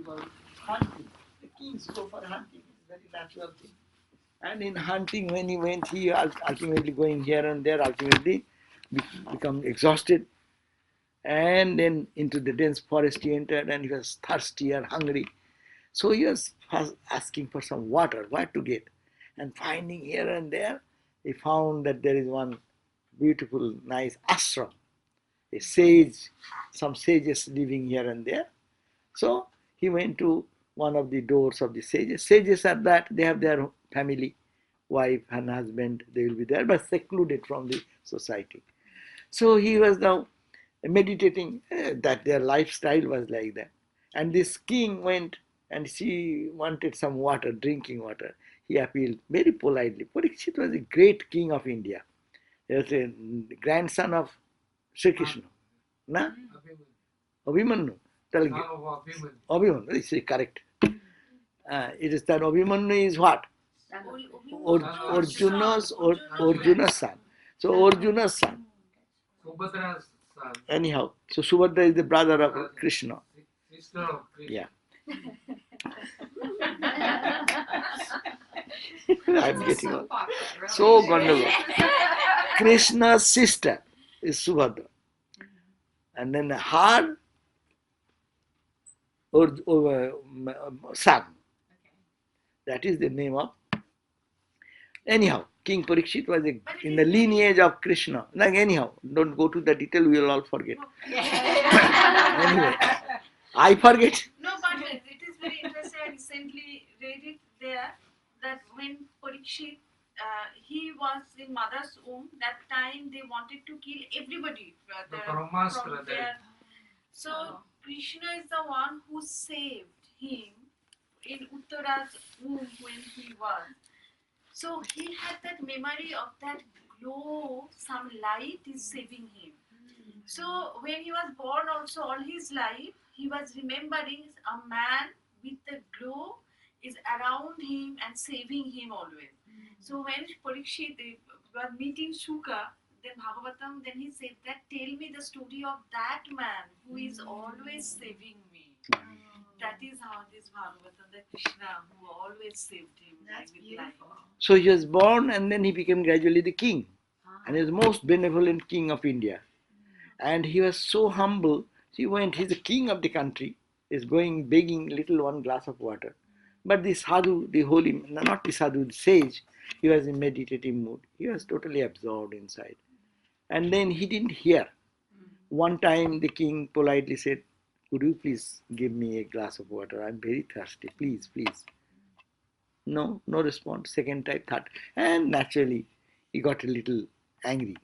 about hunting. The kings go for hunting. It's a very natural thing. And in hunting, when he went, he ultimately going here and there, ultimately become exhausted. And then into the dense forest he entered, and he was thirsty and hungry. So he was asking for some water, what to get. And finding here and there, he found that there is one beautiful, nice ashram, a sage, some sages living here and there. So he went to one of the doors of the sages. Sages are that, they have their family, wife and husband, they will be there, but secluded from the society. So he was now meditating, that their lifestyle was like that. And this king went and she wanted some water, drinking water. He appealed very politely. Parikshit was a great king of India. He was a grandson of Sri Krishna. Na? Abhimanyu. Abhimanyu, this is correct. It is that Abhimanyu is what? Arjuna's son. So Arjuna's son. Anyhow, so Subhadra is the brother of Krishna. Yeah. I'm getting on. So Gandharva. Krishna's sister is Subhadra. And then her son. That is the name of. Anyhow, King Parikshit was in the lineage of Krishna. Like anyhow, don't go to the detail, we will all forget. Anyway, I forget. No, but it is very interesting. I recently read it there that when Parikshit, he was in mother's womb, that time they wanted to kill everybody. From there. So Krishna is the one who saved him in Uttara's womb when he was. So he had that memory of that glow, some light is saving him. So when he was born also all his life, he was remembering a man with the glow is around him and saving him always. So when Parikshit was meeting Shuka, then Bhagavatam, then he said that tell me the story of that man who is always saving me. That is how this Bhagavatam, the Krishna who always saved him. That's beautiful. So he was born and then he became gradually the king. And he was the most benevolent king of India. And he was so humble. He went, he's the king of the country, is going begging little one glass of water. But the sadhu, the holy, not the sadhu, the sage, he was in meditative mood. He was totally absorbed inside. And then he didn't hear. One time the king politely said, could you please give me a glass of water? I'm very thirsty. Please, please. No response. Second time, third. And naturally, he got a little angry.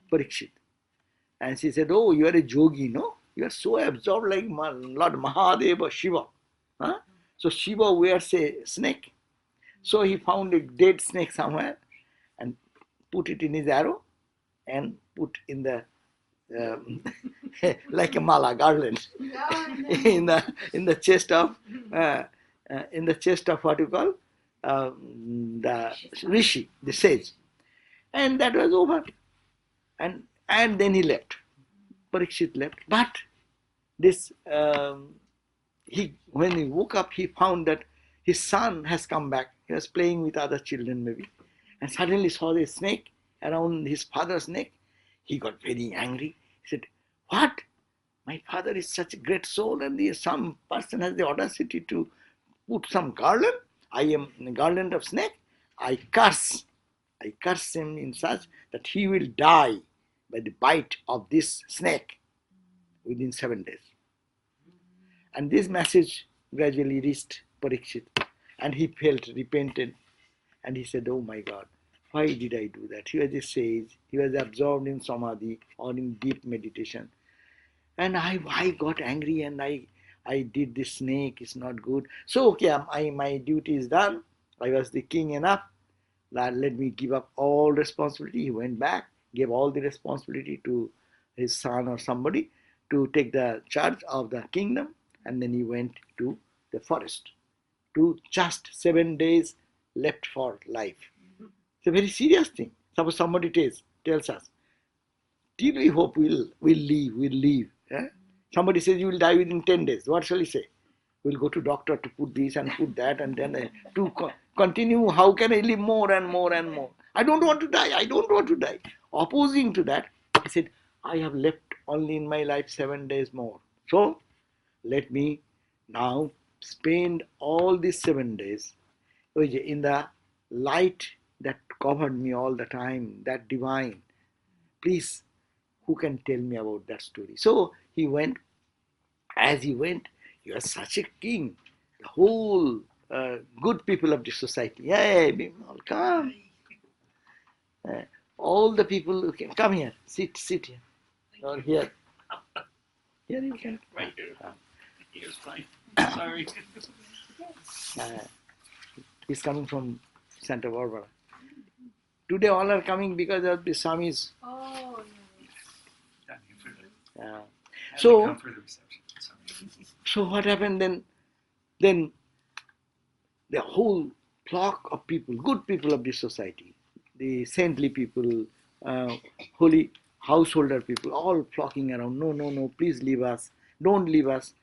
Parikshit. And she said, oh, you are a yogi, no? You are so absorbed like Lord Mahadeva, Shiva. Huh? So Shiva wears a snake. So he found a dead snake somewhere and put it in his arrow and put in the like a mala garland in the chest of what you call the rishi, the sage, and that was over. And then he left. Parikshit left. But this when he woke up, he found that his son has come back. He was playing with other children maybe, and suddenly saw the snake around his father's neck. He got very angry. He said, what? My father is such a great soul and some person has the audacity to put some garland. I am a garland of snake. I curse him in such that he will die by the bite of this snake within 7 days. And this message gradually reached Parikshit and he felt repentant and he said, oh my God, why did I do that? He was a sage. He was absorbed in samadhi or in deep meditation. And I got angry and I did this snake. It's not good. So, okay, my duty is done. I was the king enough. Let me give up all responsibility. He went back, gave all the responsibility to his son or somebody to take the charge of the kingdom. And then he went to the forest. To just 7 days left for life. It's a very serious thing. Suppose somebody tells us, till we hope we'll leave. Eh? Somebody says you will die within 10 days. What shall he say? We'll go to doctor to put this and put that, and then to continue, how can I live more and more and more? I don't want to die. I don't want to die. Opposing to that, he said, I have left only in my life 7 days more. So let me now spend all these 7 days in the light that covered me all the time, that divine. Please, who can tell me about that story? So he went. As he went, he was such a king. The whole good people of the society, hey, Bimal, come. Uh, all the people who came, come here, sit here, or here. Here you can. Right here. Here's fine. Sorry. He's coming from Santa Barbara. Today all are coming because of the Swamis. Oh, Thank you for the, Uh, and So- the comfort of the reception. Sorry. so what happened then? Then the whole flock of people, good people of this society, the saintly people, holy householder people, all flocking around. No, no, no, please leave us. Don't leave us.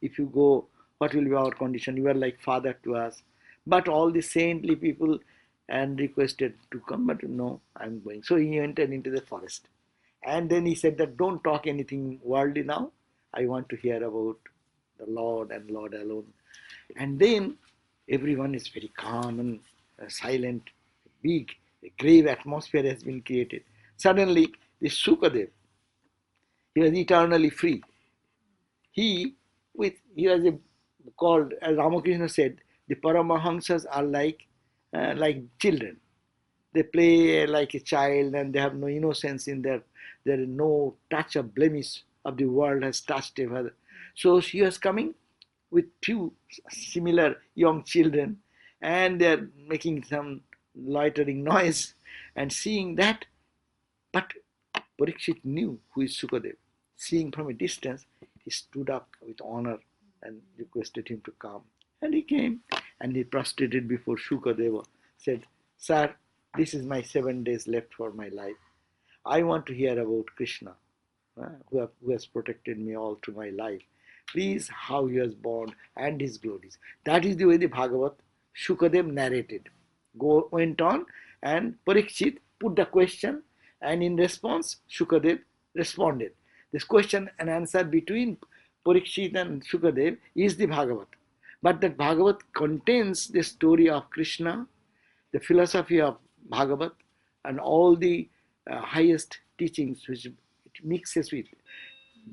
If you go, what will be our condition? You are like father to us. But all the saintly people and requested to come, but no, I'm going. So he entered into the forest. And then he said that don't talk anything worldly now. I want to hear about the Lord and Lord alone. And then everyone is very calm and silent, big, a grave atmosphere has been created. Suddenly, this Sukadev, he was eternally free. He was called, as Ramakrishna said, the Paramahamsas are like children. They play like a child and they have no innocence in their. There is no touch of blemish of the world has touched ever. So she was coming with few similar young children, and they are making some loitering noise and seeing that. But Parikshit knew who is Sukadev. Seeing from a distance, he stood up with honor and requested him to come. And he came and he prostrated before Shukadeva, said, Sir, this is my 7 days left for my life. I want to hear about Krishna, who has protected me all through my life. Please, how he was born and his glories. That is the way the Bhagavat Shukadev narrated. Went on, and Parikshit put the question, and in response, Shukadev responded. This question and answer between Parikshit and Shukadev is the Bhagavat. But that Bhagavat contains the story of Krishna, the philosophy of Bhagavat, and all the highest teachings which it mixes with.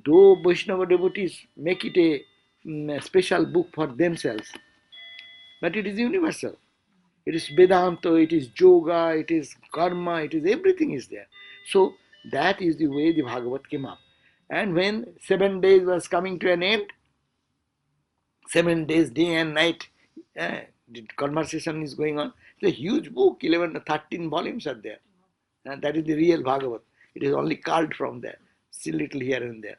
Though Vaishnava devotees make it a special book for themselves, but it is universal. It is Vedanta, it is yoga, it is karma, it is everything is there. So that is the way the Bhagavat came up. And when 7 days was coming to an end, 7 days, day and night, the conversation is going on. It's a huge book, 11, 13 volumes are there. And that is the real Bhagavat. It is only culled from there, still little here and there.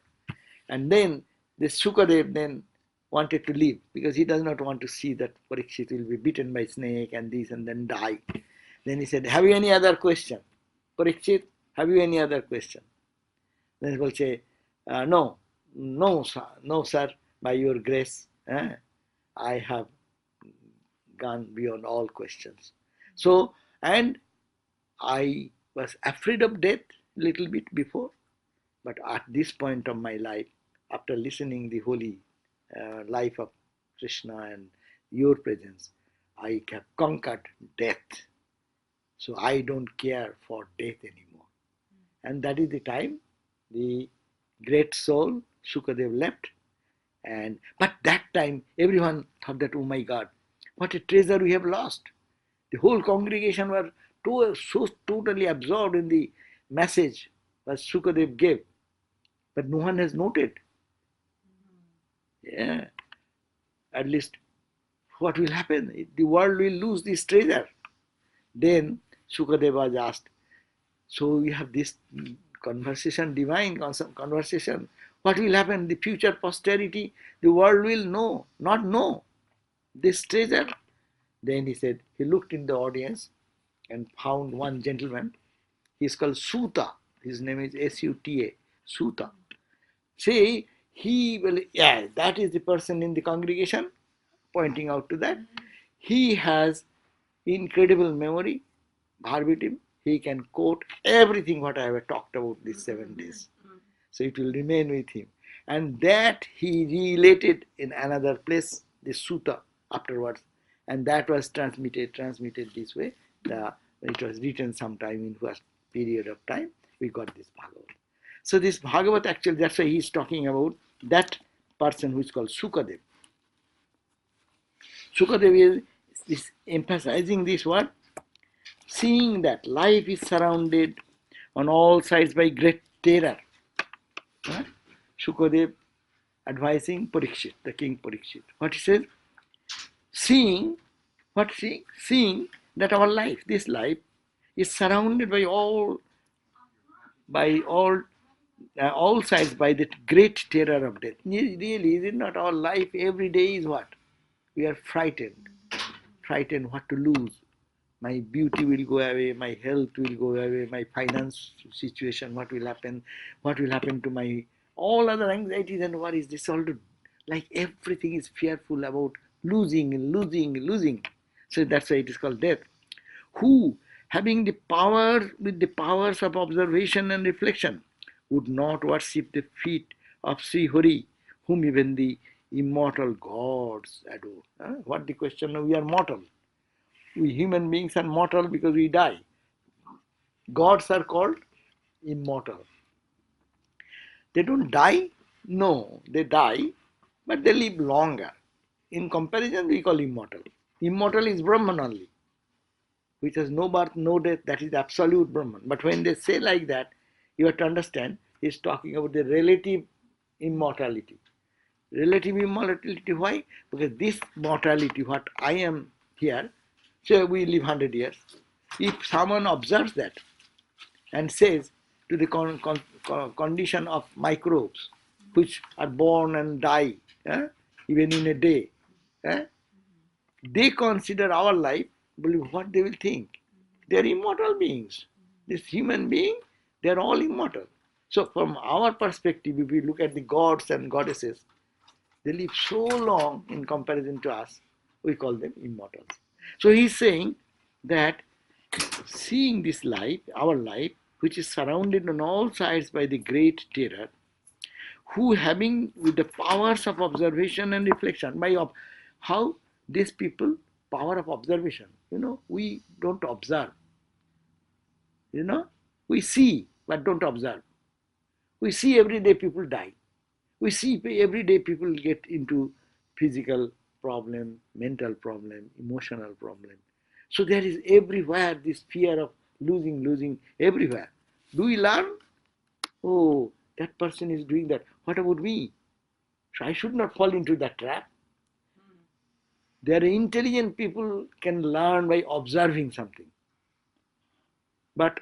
And then this Sukadev then wanted to leave because he does not want to see that Parikshit will be bitten by snake and this and then die. Then he said, have you any other question? Parikshit, have you any other question? Then he will say, no, sir, by your grace, I have gone beyond all questions. So, and I was afraid of death a little bit before, but at this point of my life, after listening the holy life of Krishna and your presence, I have conquered death. So I don't care for death anymore. And that is the time the great soul Sukadev left. But that time everyone thought that, oh my God, what a treasure we have lost. The whole congregation were so totally absorbed in the message that Sukadev gave. But no one has noted. Yeah. At least what will happen? The world will lose this treasure. Then Sukadev was asked, so we have this conversation, divine conversation. What will happen? The future posterity, the world will not know this treasure. Then he said, he looked in the audience and found one gentleman. He is called Suta. His name is Suta. Say, he will, yeah, that is the person in the congregation pointing out to that. He has incredible memory, verbatim. He can quote everything what I have talked about these 7 days. So it will remain with him. And that he related in another place, the sutta afterwards. And that was transmitted this way. It was written sometime in what period of time we got this Bhagavat. So this Bhagavat actually, that's why he's talking about that person who is called Sukadev. Sukadev is emphasizing this word, seeing that life is surrounded on all sides by great terror. Sukadev advising Parikshit, the king Parikshit. What he says? Seeing that our life, this life, is surrounded by all sides by that great terror of death. Really, is it not our life every day is what? We are frightened what to lose. My beauty will go away, my health will go away, my finance situation, what will happen to my all other anxieties and worries. This all like everything is fearful about losing. So that's why it is called death. Who, having the power with the powers of observation and reflection, would not worship the feet of Sri Hari, whom even the immortal gods adore. What the question? We are mortal. We human beings are mortal because we die. Gods are called immortal. They don't die? No, they die, but they live longer. In comparison, we call immortal. Immortal is Brahman only, which has no birth, no death, that is absolute Brahman. But when they say like that, you have to understand, he's talking about the relative immortality. Relative immortality, why? Because this mortality, what I am here, say we live 100 years. If someone observes that and says to the condition of microbes which are born and die, even in a day, they consider our life, what they will think? They are immortal beings. This human being, they are all immortal. So from our perspective, if we look at the gods and goddesses, they live so long in comparison to us, we call them immortals. So he's saying that seeing this life, our life, which is surrounded on all sides by the great terror, who having with the powers of observation and reflection, how these people, power of observation, we don't observe, we see but don't observe. We see every day people die. We see every day people get into physical problem, mental problem, emotional problem. So there is everywhere this fear of losing everywhere. Do we learn? Oh, that person is doing that. What about me? So I should not fall into that trap. There are intelligent people can learn by observing something. But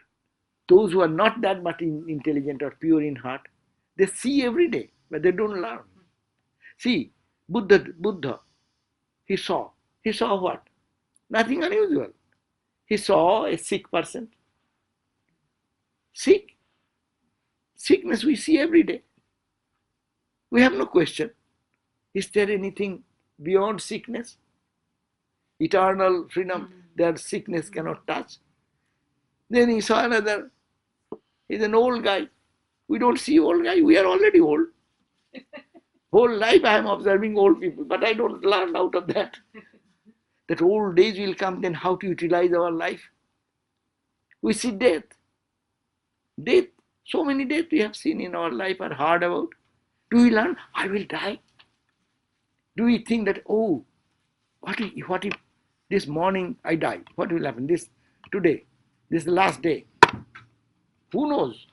those who are not that much intelligent or pure in heart, they see every day, but they don't learn. See, Buddha, he saw what? Nothing unusual. He saw a sick person. Sickness we see every day. We have no question. Is there anything beyond sickness? Eternal freedom that sickness cannot touch. Then he saw another. He's an old guy. We don't see old guy. We are already old. Whole life I am observing old people, but I don't learn out of that. That old days will come, then how to utilize our life. We see death. Death. So many deaths we have seen in our life or heard about. Do we learn? I will die. Do we think that, oh, what if this morning I die? What will happen? Today, this is the last day. Who knows?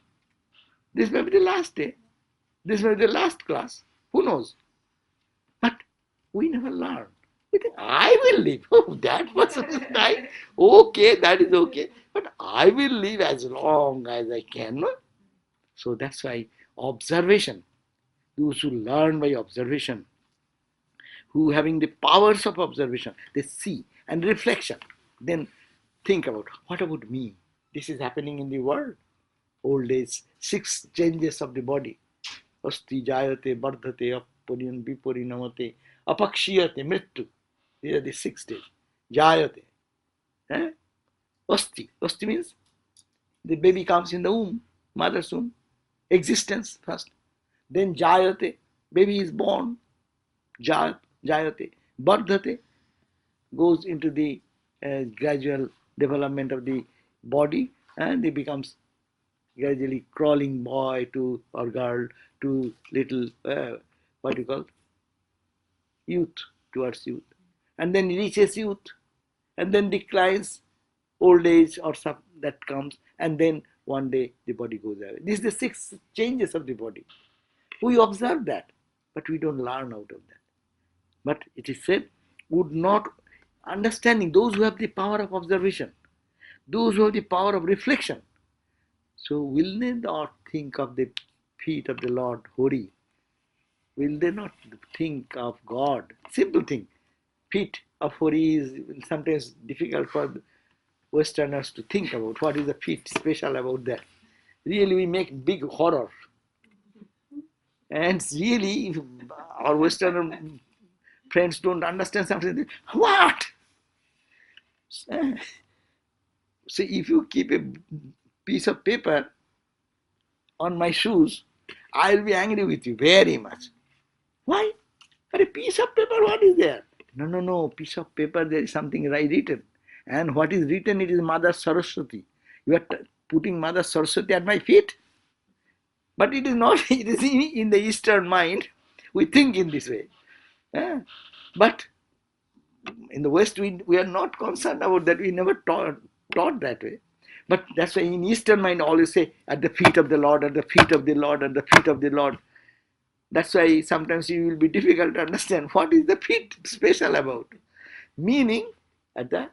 This may be the last day. This may be the last class. Who knows? But we never learn. We think, I will live. Oh, that person is dying. Okay, that is okay. But I will live as long as I can. No? So that's why observation, those who learn by observation, who having the powers of observation, they see, and reflection, then think about, what about me? This is happening in the world. Old age, 6 changes of the body. Asti jayate, bardhate, viparinamate, apakshiyate, mrityu. These are the 6 stages. Jayate. Eh? Asti. Asti means the baby comes in the womb, mother's womb. Existence first. Then jayate, baby is born. Jayate. Bardhate, goes into the gradual development of the body, and it becomes gradually crawling boy to or girl to little what you call youth, towards youth, and then reaches youth, and then declines, old age or some that comes, and then one day the body goes away. These are the 6 changes of the body. We observe that, but we don't learn out of that. But it is said, would not understanding, those who have the power of observation, those who have the power of reflection, so will they not think of the feet of the Lord Hori? Will they not think of God? Simple thing. Feet of Hori is sometimes difficult for Westerners to think about. What is the feet special about that? Really, we make big horror. And really, if our Western friends don't understand something, what? So if you keep a piece of paper on my shoes, I'll be angry with you very much. Why? For a piece of paper, what is there? No, piece of paper, there is something written. And what is written, it is Mother Saraswati. You are putting Mother Saraswati at my feet? But it is not, it is in the Eastern mind. We think in this way. But in the West, we are not concerned about that. We never taught that way. But that's why in Eastern mind, always say, at the feet of the Lord, at the feet of the Lord, at the feet of the Lord. That's why sometimes it will be difficult to understand what is the feet special about. Meaning, at the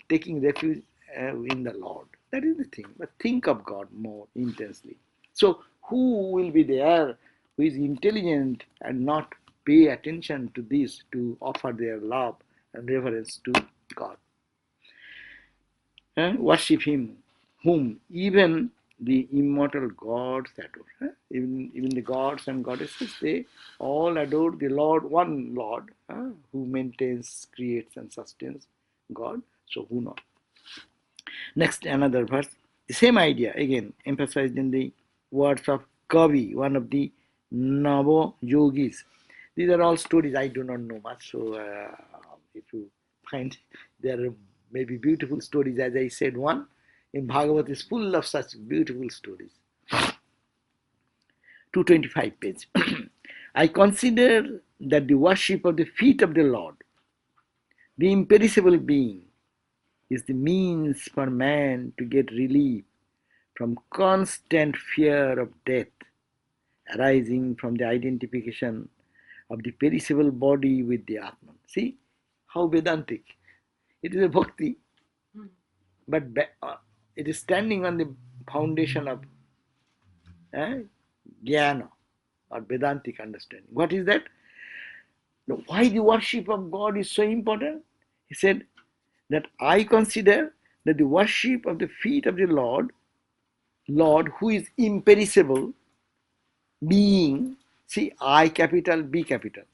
taking refuge in the Lord. That is the thing. But think of God more intensely. So, who will be there who is intelligent and not pay attention to this, to offer their love and reverence to God? Worship Him, whom even the immortal gods adore. Even the gods and goddesses, they all adore the Lord, one Lord, who maintains, creates and sustains God. So who not? Next, another verse. The same idea, again, emphasized in the words of Kavi, one of the Navo yogis. These are all stories. I do not know much. So if you find there are maybe beautiful stories, as I said, one in Bhagavad is full of such beautiful stories. 225 page. I consider that the worship of the feet of the Lord, the imperishable being, is the means for man to get relief from constant fear of death arising from the identification of the perishable body with the Atman. See how Vedantic. It is a bhakti, but it is standing on the foundation of jnana or Vedantic understanding. What is that? Now, why the worship of God is so important? He said that I consider that the worship of the feet of the Lord who is imperishable, being, see, I capital, B capital,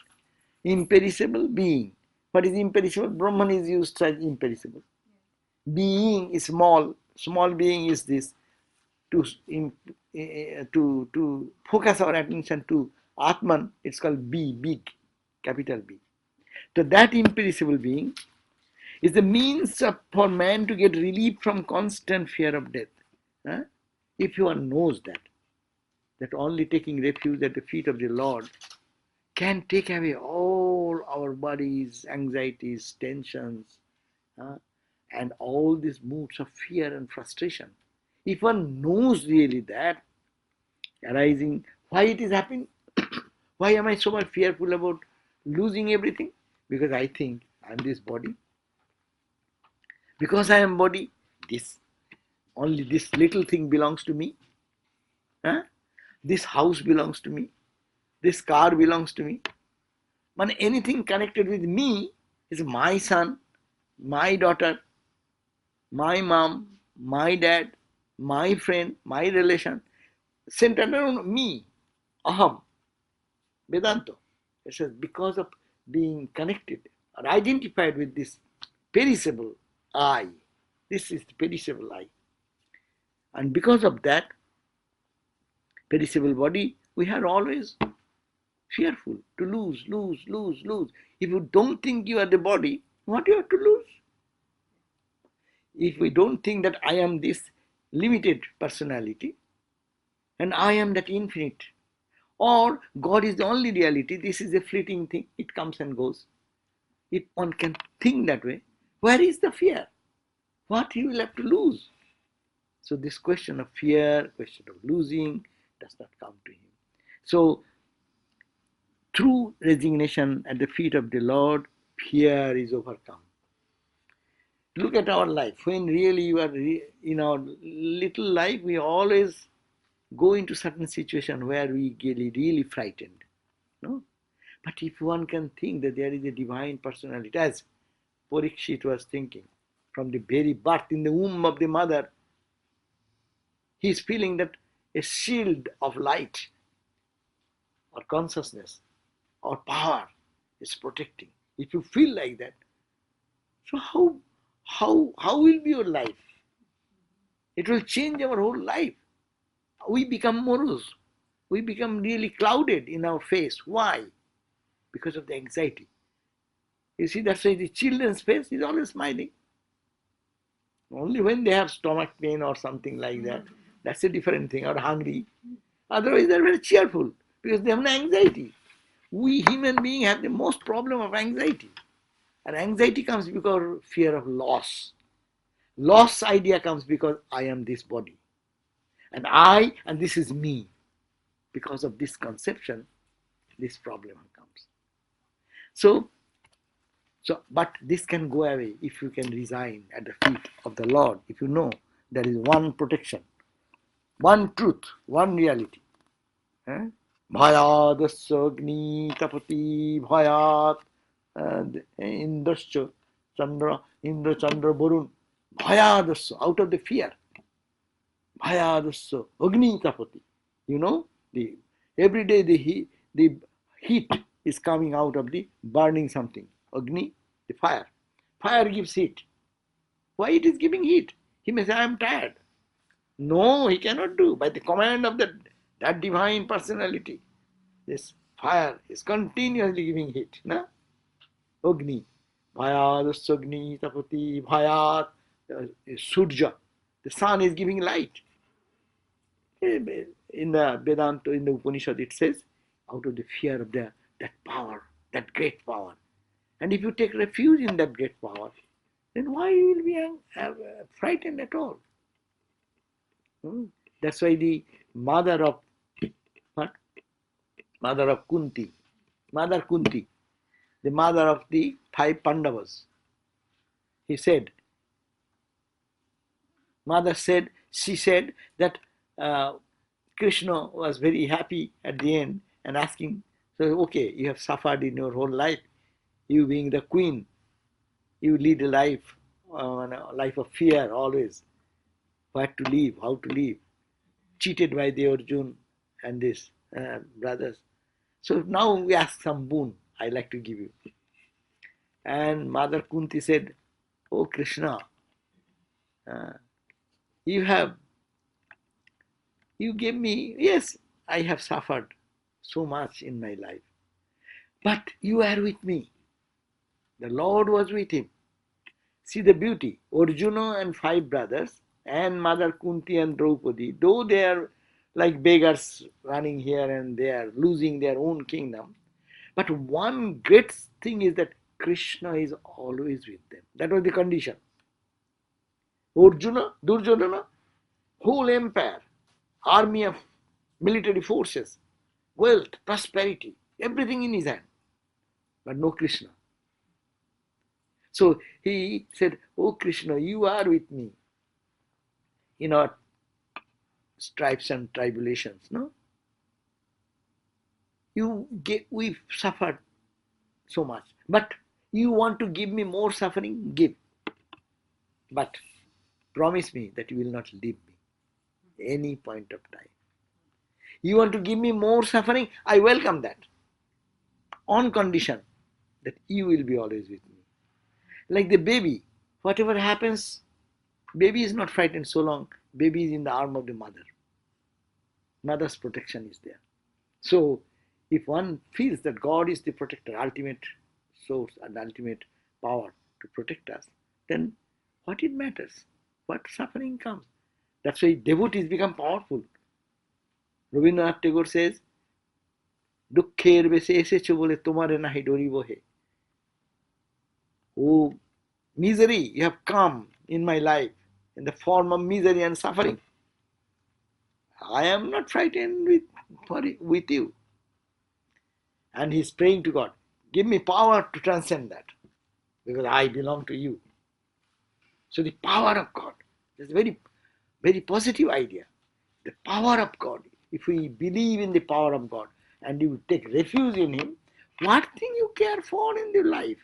imperishable being. What is imperishable? Brahman is used as imperishable. Being is small being is this. To focus our attention to Atman, it's called B, big, capital B. So that imperishable being is the means for man to get relief from constant fear of death. If one knows that only taking refuge at the feet of the Lord can take away all our worries, anxieties, tensions, and all these moods of fear and frustration. If one knows really that arising, why it is happening, why am I so much fearful about losing everything? Because I think I am this body. Because I am body, only this little thing belongs to me. This house belongs to me. This car belongs to me. But anything connected with me is my son, my daughter, my mom, my dad, my friend, my relation, centered around me. aham, Vedanta. It says because of being connected or identified with this perishable I. This is the perishable I. And because of that perishable body, we are always fearful to lose, lose, lose, lose. If you don't think you are the body, what you have to lose? If we don't think that I am this limited personality and I am that infinite, or God is the only reality, this is a fleeting thing, it comes and goes. If one can think that way, where is the fear? What he will have to lose? So this question of fear, question of losing does not come to him. So through resignation at the feet of the Lord, fear is overcome. Look at our life. When really you are in our little life, we always go into certain situation where we get really frightened. No? But if one can think that there is a divine personality, as Parikshit was thinking, from the very birth in the womb of the mother, he is feeling that a shield of light or consciousness or power is protecting. If you feel like that, so how will be your life? It will change our whole life. We become morose. We become really clouded in our face. Why? Because of the anxiety. You see, that's why the children's face is always smiling. Only when they have stomach pain or something like that, that's a different thing, or hungry. Otherwise, they're very cheerful because they have no anxiety. We human beings have the most problem of anxiety. And anxiety comes because of fear of loss. Loss idea comes because I am this body. And this is me. Because of this conception, this problem comes. But this can go away if you can resign at the feet of the Lord, if you know there is one protection, one truth, one reality. Bhayadasya agni tapati bhayat indrasya indra chandra varun. Bhayadasya, out of the fear. Bhayadasya agni tapati. You know, every day the heat is coming out of the burning something. Agni, the fire. Fire gives heat. Why it is giving heat? He may say, I am tired. No, he cannot do. By the command of that divine personality, this fire is continuously giving heat. Na? Agni. Bhayat Agni Tapati Bhayat Surja. The sun is giving light. In the Vedanta, in the Upanishad, it says, out of the fear of that power, that great power. And if you take refuge in that great power, then why you will be frightened at all? That's why the mother of Kunti, the mother of the 5 Pandavas, she said that Krishna was very happy at the end and asking, so okay, you have suffered in your whole life, you being the queen, you lead a life of fear always, what to live, how to live, cheated by the Arjun and this brothers. So now we ask some boon, I like to give you. And Mother Kunti said, oh Krishna, you gave me, yes, I have suffered so much in my life, but you are with me. The Lord was with him. See the beauty. Arjuna and 5 brothers and Mother Kunti and Draupadi, though they are like beggars running here and there, losing their own kingdom, but one great thing is that Krishna is always with them. That was the condition. Arjuna, Durjodhana, whole empire, army of military forces, wealth, prosperity, everything in his hand, but no Krishna. So he said, oh Krishna, you are with me in our stripes and tribulations, no? We've suffered so much, but you want to give me more suffering? Give. But promise me that you will not leave me any point of time. You want to give me more suffering? I welcome that. On condition that you will be always with me. Like the baby, whatever happens, baby is not frightened so long. Baby is in the arm of the mother. Mother's protection is there. So, if one feels that God is the protector, ultimate source and ultimate power to protect us, then what it matters? What suffering comes? That's why devotees become powerful. Rabindranath Tagore says, দুঃখের বেশে এসেছো বলে তোমারে নাহি ডরিব হে. Oh, misery, you have come in my life in the form of misery and suffering. I am not frightened with you. And he is praying to God, give me power to transcend that, because I belong to you. So the power of God is a very, very positive idea. The power of God. If we believe in the power of God and you take refuge in Him, what thing you care for in your life?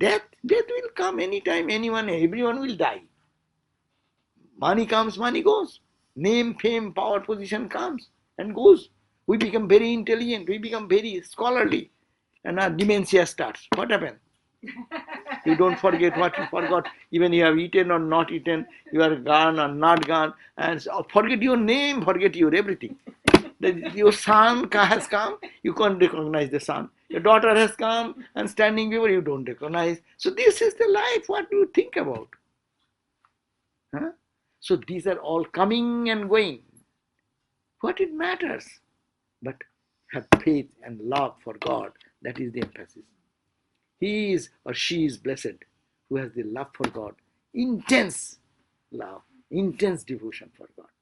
Death will come anytime, everyone will die. Money comes, money goes. Name, fame, power, position comes and goes. We become very intelligent, we become very scholarly, and our dementia starts. What happened? You don't forget what you forgot, even you have eaten or not eaten, you are gone or not gone, and forget your name, forget your everything. Your son has come, you can't recognize the son. Your daughter has come and standing before you don't recognize. So this is the life, what do you think about? Huh? So these are all coming and going. What it matters? But have faith and love for God. That is the emphasis. He is or she is blessed who has the love for God, intense love, intense devotion for God,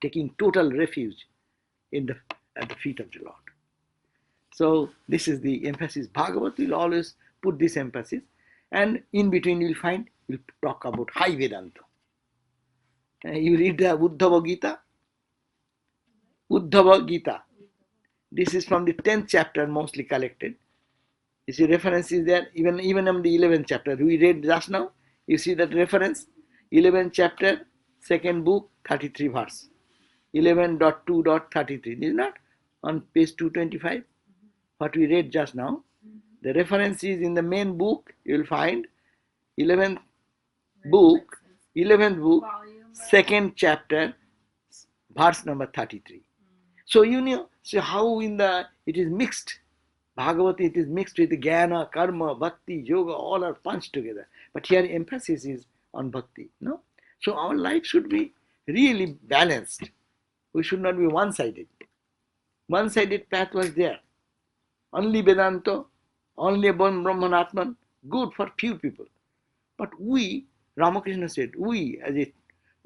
taking total refuge at the feet of the Lord. So this is the emphasis. Bhagavat will always put this emphasis, and in between you will find, we'll talk about high Vedanta. You read the Uddhava Gita. Uddhava Gita. This is from the 10th chapter, mostly collected. You see references there, even in the 11th chapter. We read just now. You see that reference? 11th chapter, 2nd book, 33 verse. 11.2.33. This is not on page 225. What we read just now. The reference is in the main book. You will find 11th book, 2nd chapter, verse number 33. So you know, so how it is mixed. Bhagavata, it is mixed with Jnana, Karma, Bhakti, Yoga, all are punched together. But here emphasis is on Bhakti. No? So our life should be really balanced. We should not be one-sided. One-sided path was there. Only Vedanta, only Brahmanatman, good for few people. But we, Ramakrishna said, we as a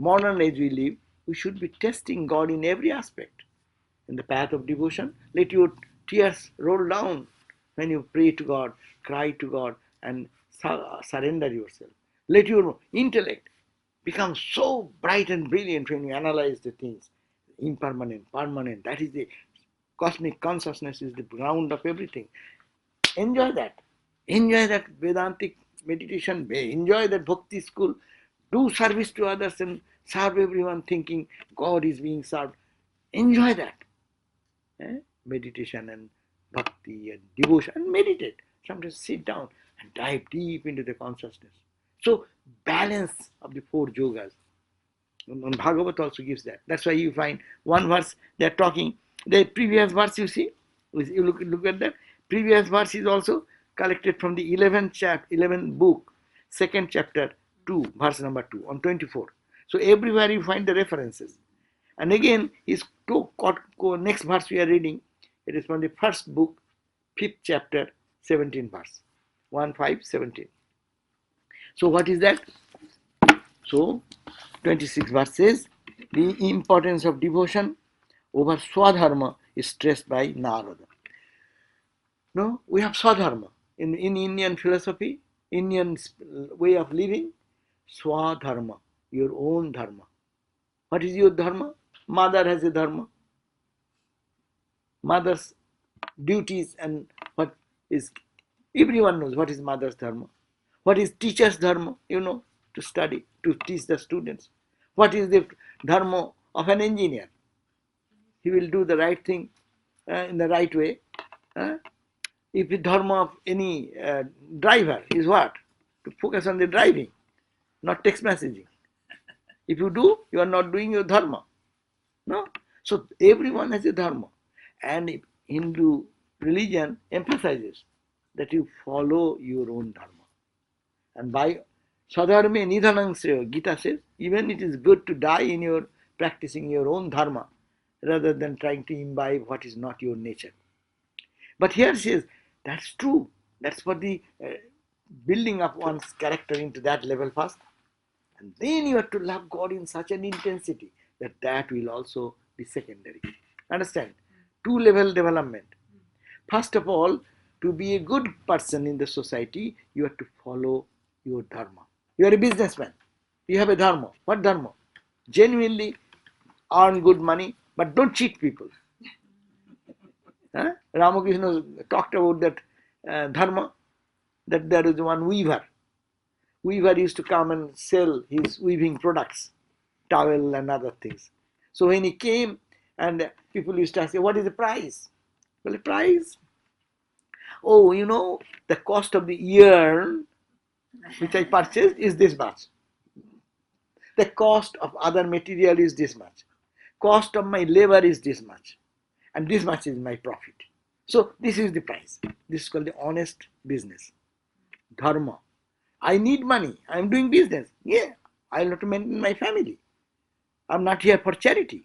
modern age we live, we should be testing God in every aspect. In the path of devotion, let your tears roll down when you pray to God, cry to God, and surrender yourself. Let your intellect become so bright and brilliant when you analyze the things. Impermanent, permanent, that is the cosmic consciousness, is the ground of everything. Enjoy that. Enjoy that Vedantic meditation. Enjoy that Bhakti school. Do service to others and serve everyone thinking God is being served. Enjoy that. Meditation and bhakti and devotion, and meditate. Sometimes sit down and dive deep into the consciousness. So balance of the 4 yogas. And Bhagavat also gives that. That's why you find one verse they are talking. The previous verse you see, you look at that. Previous verse is also collected from the 11th book, 2nd chapter 2, verse number 2 on 24. So everywhere you find the references. And again, his next verse we are reading, it is from the 1st book, 5th chapter, 17th verse. 1:5:17. So what is that? So 26th verse says, the importance of devotion over Swadharma is stressed by Narada. No, we have Swadharma. In Indian philosophy, Indian way of living, Swadharma, your own dharma. What is your dharma? Mother has a dharma. Mother's duties and what is, everyone knows what is mother's dharma. What is teacher's dharma? You know, to study, to teach the students. What is the dharma of an engineer? he will do the right thing in the right way. If the dharma of any driver is what? To focus on the driving, not text messaging. If you do, you are not doing your dharma. No? So everyone has a dharma. And if Hindu religion emphasizes that you follow your own dharma. And by Sadharme Nidhanang Sreya, Gita says, even it is good to die in your practicing your own dharma rather than trying to imbibe what is not your nature. But here she says, that's true. That's for the building up one's character into that level first. And then you have to love God in such an intensity that that will also be secondary. Understand? Two-level development. First of all, to be a good person in the society, you have to follow your dharma. You are a businessman. You have a dharma. What dharma? Genuinely earn good money, but don't cheat people. Ramakrishna talked about that dharma, that there is one weaver. Weaver used to come and sell his weaving products, towel and other things. So when he came, and people used to ask, what is the price? Well, the price? Oh, you know, the cost of the yarn which I purchased is this much. The cost of other material is this much. Cost of my labor is this much. And this much is my profit. So this is the price. This is called the honest business. Dharma. I need money. I am doing business. Yeah, I will have to maintain my family. I am not here for charity,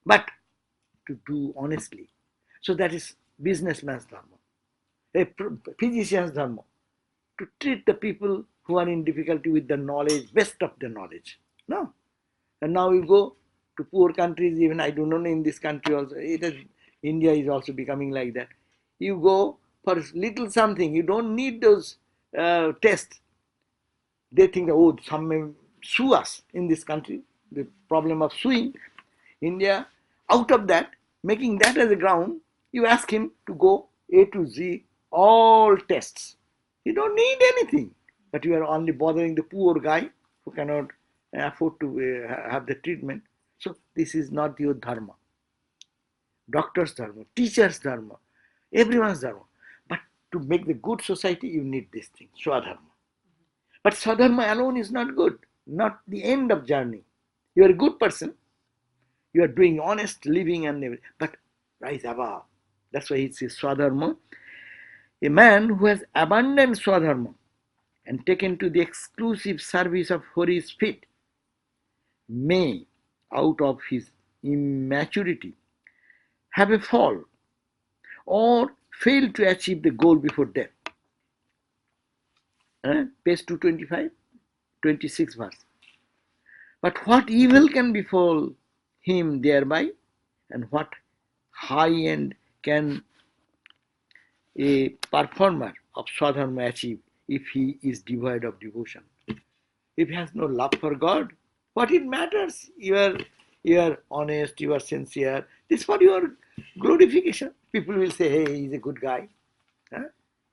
but to do honestly. So that is businessman's dharma. A physician's dharma. To treat the people who are in difficulty with the knowledge, best of the knowledge. No. And now you go to poor countries, even I don't know in this country also, India is also becoming like that. You go for little something, you don't need those tests. They think, oh, some may sue us in this country. The problem of suing India. Out of that, making that as a ground, you ask him to go A to Z, all tests. You don't need anything, but you are only bothering the poor guy who cannot afford to have the treatment. So this is not your dharma. Doctor's dharma, teacher's dharma, everyone's dharma. But to make the good society, you need this thing, swadharma. But swadharma alone is not good, not the end of journey. You are a good person, you are doing honest living and everything, but rise above. That's why it says swadharma. A man who has abandoned swadharma and taken to the exclusive service of Hari's feet may, out of his immaturity, have a fall or fail to achieve the goal before death. Page 225, 26 verse. But what evil can befall him thereby, and what high end can a performer of swadharma achieve if he is devoid of devotion? If he has no love for God, what it matters? You are honest, you are sincere. This is for your glorification. People will say, hey, he's a good guy.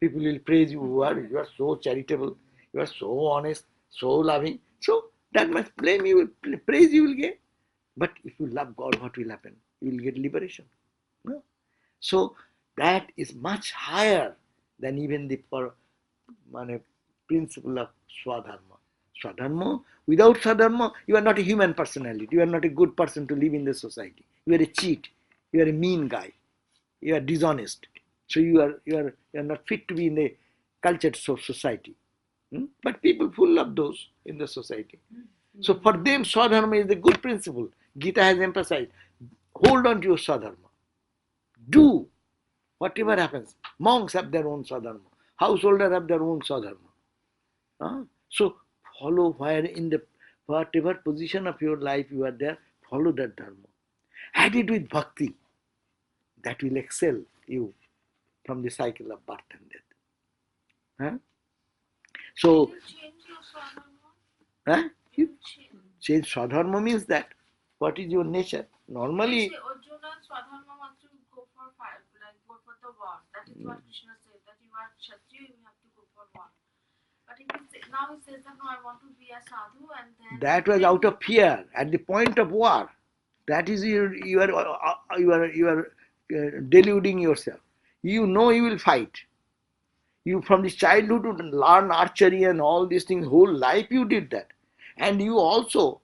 People will praise you. You are so charitable. You are so honest, so loving. So that much blame you will, praise you will get. But if you love God, what will happen? You will get liberation. No? So that is much higher than even the principle of swadharma. Swadharma, without swadharma, you are not a human personality. You are not a good person to live in the society. You are a cheat. You are a mean guy. You are dishonest. So you are not fit to be in the cultured society. But people full of those in the society. So for them, swadharma is the good principle. Gita has emphasized. Hold on to your swadharma. Do whatever happens. Monks have their own swadharma. Householders have their own swadharma. So follow where in the whatever position of your life you are there, follow that dharma. Add it with bhakti. That will excel you from the cycle of birth and death. So, Can you change your swadharma? you change swadharma means that what is your nature? Normally, Arjuna swadharma wants to go for fire, like go for the war. That is what Krishna said, that you are Kshatriya, you have to go for war. But now he says that no, I want to be a sadhu, and then that was out of fear at the point of war. That is you are deluding yourself. You know you will fight. You from this childhood to learn archery and all these things, whole life you did that. And you also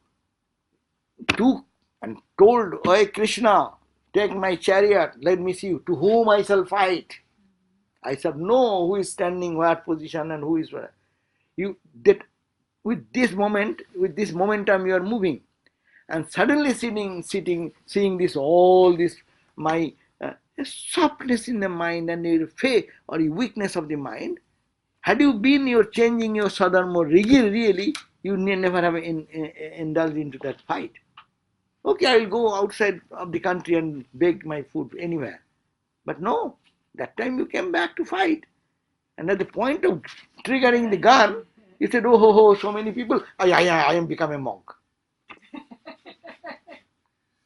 took and told, "Oh Krishna, take my chariot, let me see to whom I shall fight. I shall know who is standing what position and who is where." You that with this momentum you are moving, and suddenly seeing this all this my softness in the mind and your faith or your weakness of the mind. Had you been you're changing your sadharma really, you never have indulged into that fight. Okay, I will go outside of the country and beg my food anywhere. But no, that time you came back to fight. And at the point of triggering the gun, you said, "Oh, ho, ho, so many people, I am become a monk."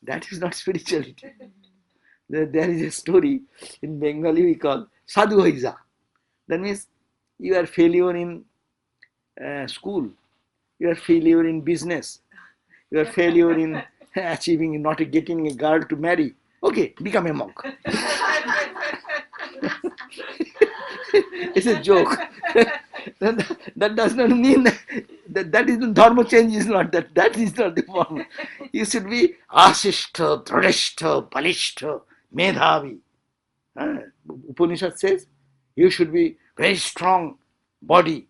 That is not spirituality. There is a story in Bengali we call Sadhu Hoiza. That means you are failure in school, you are failure in business, you are failure in achieving, not getting a girl to marry. Okay, become a monk. It's a joke. that does not mean that is dharma change is not that. That is not the form. You should be asishta, dradishta, balishta, medhavi. Upanishad says you should be very strong body,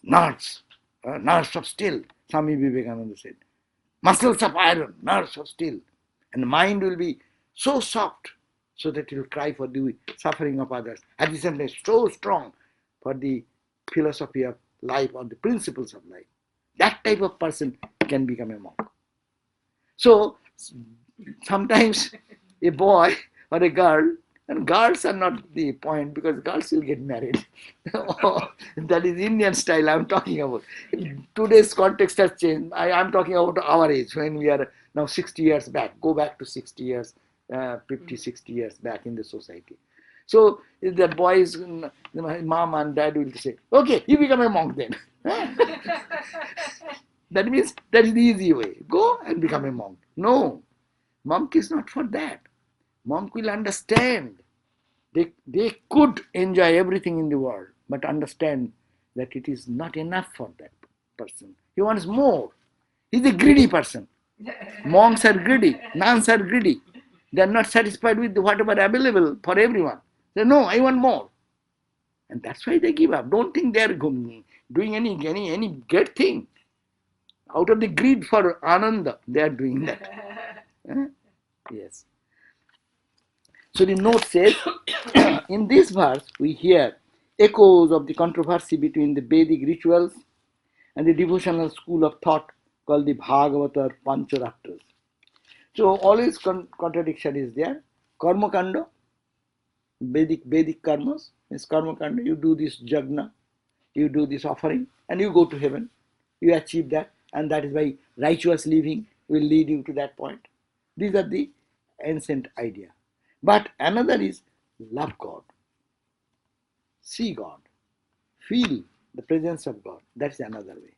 nerves, nerves of steel. Swami Vivekananda said, muscles of iron, nerves of steel, and the mind will be so soft so that it will cry for the suffering of others. At the same time, so strong for the philosophy of life or the principles of life. That type of person can become a monk. So sometimes a boy or a girl, and girls are not the point because girls will get married. That is Indian style I'm talking about. Today's context has changed. I'm talking about our age when we are now 60 years back. Go back to 60 years, 50, 60 years back in the society. So the boys, my mom and dad will say, "Okay, you become a monk then." That means that is the easy way. Go and become a monk. No, monk is not for that. Monk will understand. They could enjoy everything in the world, but understand that it is not enough for that person. He wants more. He's a greedy person. Monks are greedy. Nuns are greedy. They are not satisfied with whatever available for everyone. They say, "No, I want more." And that's why they give up. Don't think they are doing any great thing. Out of the greed for ananda, they are doing that. Yes. So the note says, in this verse we hear echoes of the controversy between the Vedic rituals and the devotional school of thought called the Bhagavata or Pancharatras. So always contradiction is there. Karma kanda, Vedic karmas is karma kanda. You do this jagna, you do this offering, and you go to heaven. You achieve that, and that is why righteous living will lead you to that point. These are the ancient idea. But another is love God, see God, feel the presence of God. That's another way.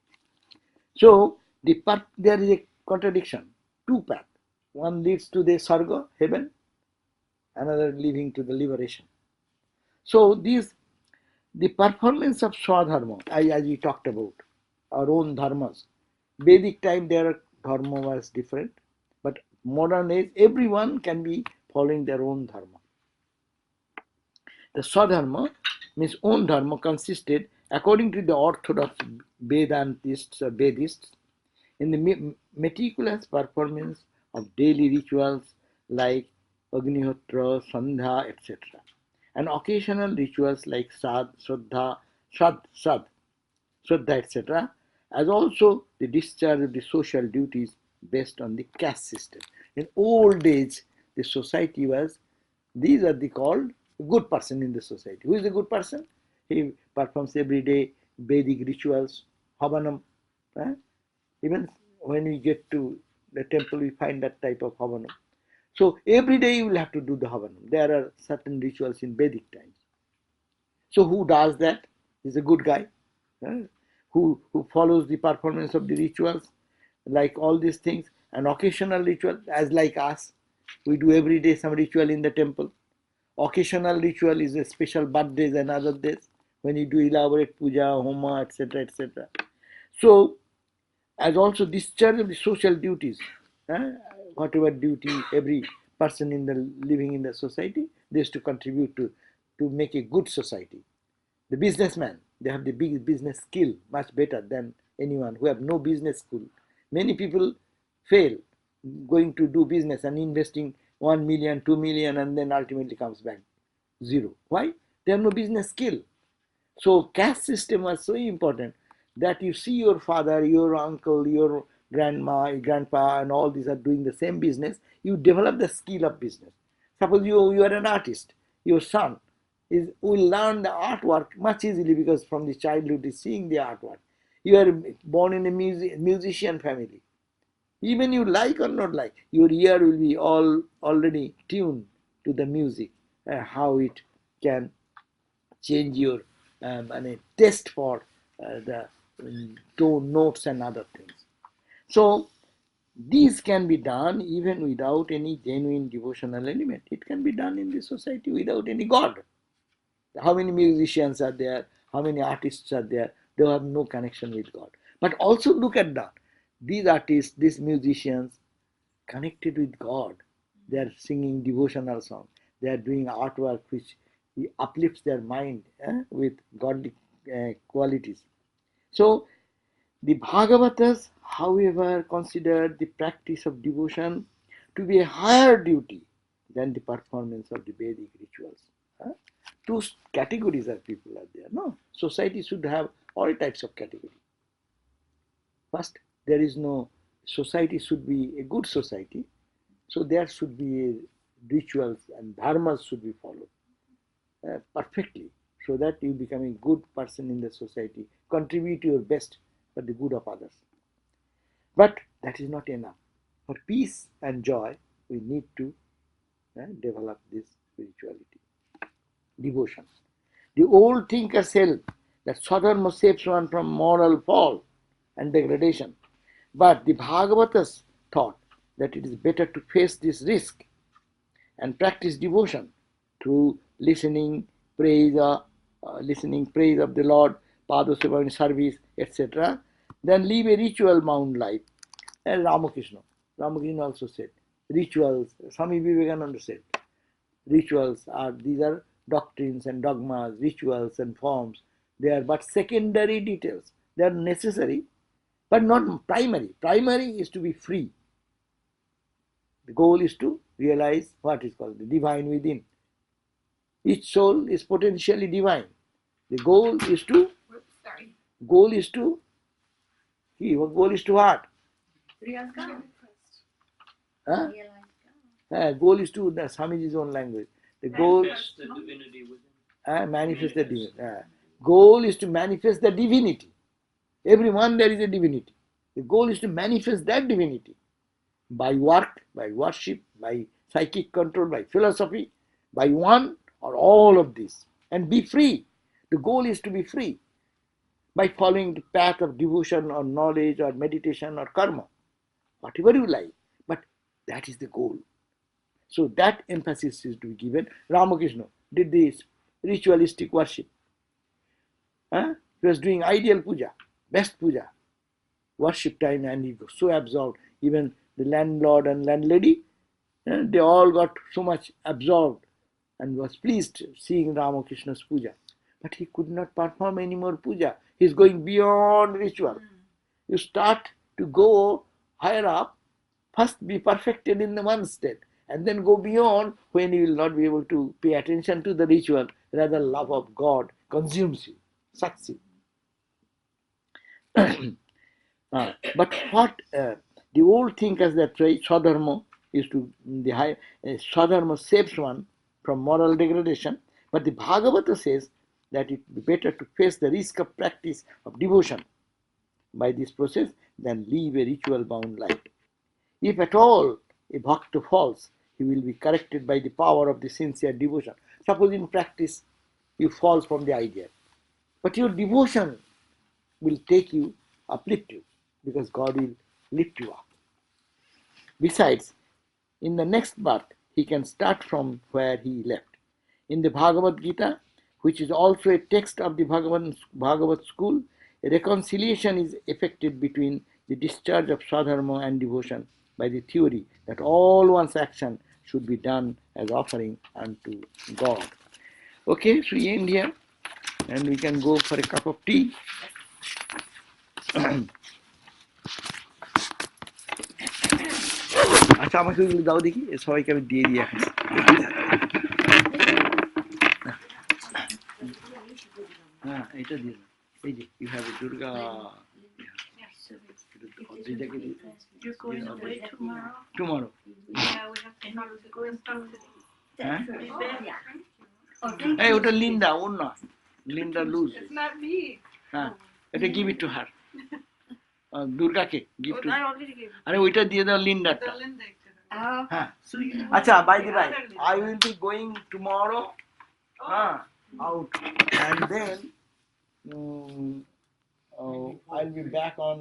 So there is a contradiction, two paths. One leads to the sarga, heaven, another leading to the liberation. So the performance of swadharma, as we talked about, our own dharmas. Vedic time their dharma was different, but modern age everyone can be following their own dharma. The Swadharma means own dharma consisted, according to the orthodox Vedantists or Vedists, in the meticulous performance of daily rituals like Agnihotra, Sandhya, etc. and occasional rituals like Sad, Shraddha, etc. as also the discharge of the social duties based on the caste system. In old days, the society was, these are the called good person in the society. Who is the good person? He performs every day Vedic rituals, Havanam. Even when we get to the temple, we find that type of Havanam. So every day you will have to do the Havanam. There are certain rituals in Vedic times. So who does that? Is a good guy. Who follows the performance of the rituals, like all these things, An occasional ritual, as like us, we do every day some ritual in the temple. Occasional ritual is a special birthdays and other days when you do elaborate puja, homa, etc., etc. So, as also discharge of the social duties, whatever duty every person in the living in the society, they has to contribute to make a good society. The businessman, they have the big business skill, much better than anyone who have no business school. Many people fail going to do business and investing 1 million, 2 million, and then ultimately comes back zero. Why? They have no business skill. So caste system was so important that you see your father, your uncle, your grandma, your grandpa, and all these are doing the same business. You develop the skill of business. Suppose you are an artist, your son will learn the artwork much easily because from the childhood is seeing the artwork. You are born in a musician family. Even you like or not like, your ear will be already tuned to the music, how it can change your taste for the tone, notes and other things. So these can be done even without any genuine devotional element. It can be done in the society without any God. How many musicians are there? How many artists are there? They have no connection with God. But also look at that. These artists, these musicians, connected with God. They are singing devotional songs. They are doing artwork which uplifts their mind with godly qualities. So the Bhagavatas, however, considered the practice of devotion to be a higher duty than the performance of the Vedic rituals. Two categories of people are there. No, society should have all types of categories. First, there is no society should be a good society, so there should be rituals and dharmas should be followed perfectly, so that you become a good person in the society, contribute your best for the good of others. But that is not enough. For peace and joy, we need to develop this spirituality, devotion. The old thinkers held that Swadharma saves one from moral fall and degradation. But the Bhagavatas thought that it is better to face this risk and practice devotion through listening praise of the Lord, Padaseva service, etc., than live a ritual-bound life. And Ramakrishna also said, rituals, Swami Vivekananda said, these are doctrines and dogmas, rituals and forms. They are but secondary details. They are necessary, but not primary. Primary is to be free. The goal is to realize what is called the divine within. Each soul is potentially divine. The goal is to what? Goal is to what? Realize God. Goal is to, the Swamiji's own language. The goal Manifest the divinity within. Manifest the divinity. Goal is to manifest the divinity. Everyone there is a divinity. The goal is to manifest that divinity by work, by worship, by psychic control, by philosophy, by one or all of this, and be free. The goal is to be free by following the path of devotion or knowledge or meditation or karma, whatever you like. But that is the goal. So that emphasis is to be given. Ramakrishna did this ritualistic worship. He was doing ideal puja, best puja, worship time, and he was so absorbed. Even the landlord and landlady, they all got so much absorbed and was pleased seeing Ramakrishna's puja. But he could not perform any more puja. He's going beyond ritual. You start to go higher up, first be perfected in the one state, and then go beyond when you will not be able to pay attention to the ritual, rather love of God consumes you, sucks you. But what the old thinkers that say Swadharma is to the high, Swadharma saves one from moral degradation, but the Bhagavata says that it would be better to face the risk of practice of devotion by this process than live a ritual-bound life. If at all a bhakta falls, he will be corrected by the power of the sincere devotion. Suppose in practice you fall from the ideal, but your devotion will take you, uplift you, because God will lift you up. Besides, in the next birth, he can start from where he left. In the Bhagavad Gita, which is also a text of the Bhagavad school, a reconciliation is effected between the discharge of Swadharma and devotion by the theory that all one's action should be done as offering unto God. Okay, so we end here and we can go for a cup of tea. আচ্ছা আমাকে ওইগুলো দাও দেখি সবাইকে আমি দিয়ে দিই এখন হ্যাঁ এটা দিয়ে দাও এই যে you have a Durga You're going away tomorrow? tomorrow Yeah, we have to go and talk to হ্যাঁ them. এই ওটা লিন্ডা ওর না Linda loose It's not me. হ্যাঁ এটা give it to her দুর্গাকে gift I already gave it. আরে ওইটা দিয়ে দাও লিন্ডাটা Linda. হ্যাঁ আচ্ছা by the by I will be going tomorrow out and then I'll be back on